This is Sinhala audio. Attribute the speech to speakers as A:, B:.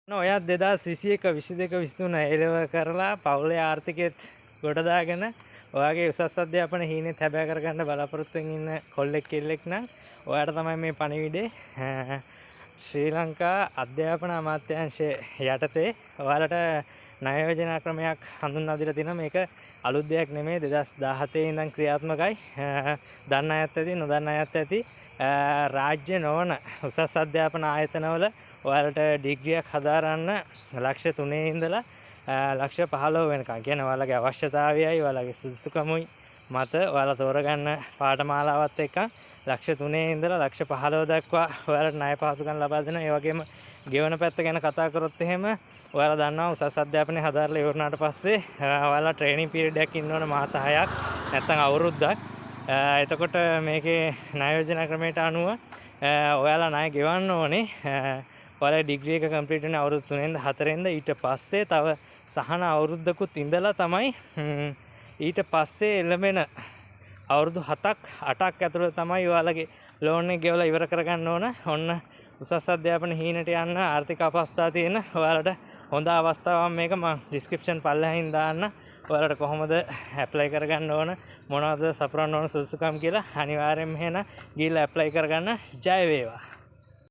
A: ඔයත් 2021 22 23 එලව කරලා පවුලේ ආර්ථිකයත් ගොඩ දාගෙන ඔයාගේ උසස් අධ්‍යාපන හීනෙත් හැබෑ කරගන්න බලාපොරොත්තුෙන් ඉන්න කොල්ලෙක් කෙල්ලෙක් නම් ඔයාට තමයි මේ පණිවිඩේ. ශ්‍රී ලංකා අධ්‍යාපන අමාත්‍යාංශය යටතේ ඔයාලට ණය යෝජනා ක්‍රමයක් හඳුන්වා දීලා තිනවා. මේක අලුත් දෙයක් නෙමෙයි, 2017 ඉඳන් ක්‍රියාත්මකයි. දන්න අයත් ඇති, නොදන්න අයත් ඇති. රාජ්‍ය නොවන උසස් අධ්‍යාපන ආයතනවල ඔයාලට ඩිග්‍රියක් හදාරන්න ලක්ෂ 3 ඉඳලා ලක්ෂ 15 වෙනකම් කියන්නේ ඔයාලගේ අවශ්‍යතාවයයි ඔයාලගේ සුදුසුකමුයි මත ඔයාලා තෝරගන්න පාඨමාලාවත් එක්ක ලක්ෂ 3 ඉඳලා ලක්ෂ 15 දක්වා ඔයාලට ණය පහසුකම් ලබා දෙනවා. ඒ වගේම ගෙවන පැත්ත ගැන කතා කරොත් එහෙම ඔයාලා දන්නවා උසස් අධ්‍යාපනය හදාරලා ඉවරනාට පස්සේ ඔයාලා ට්‍රේනින් පීරියඩ් එකක් ඉන්න ඕන මාස 6ක් නැත්නම් අවුරුද්දක්. එතකොට මේකේ ණය යෝජනා ක්‍රමයට අනුව ඔයාලා ණය ගෙවන්න ඕනේ. ඔයාලා ඩිග්‍රී එක කම්ප්ලීට් වෙන අවුරුදු 3ෙන්ද 4ෙන්ද ඊට පස්සේ තව සහන අවුරුද්දකුත් ඉඳලා තමයි ඊට පස්සේ එළඹෙන අවුරුදු 7ක් 8ක් ඇතුළත තමයි ඔයාලගේ ලෝන් එක ගෙවලා ඉවර කරගන්න ඕන. ඔන්න උසස් අධ්‍යාපන හීනට යන්න ආර්ථික අපහසුතාව තියෙන ඔයාලට හොඳ අවස්ථාවක් මේක. මම ඩිස්ක්‍රිප්ෂන් පල්ලෙහින් දාන්න ඔයාලට කොහොමද ඇප්ලයි කරගන්න ඕන, මොනවද සපුරන්න ඕන සුදුසුකම් කියලා අනිවාර්යෙන්ම එහෙනම් ගිහිල්ලා ඇප්ලයි කරගන්න. ජය වේවා.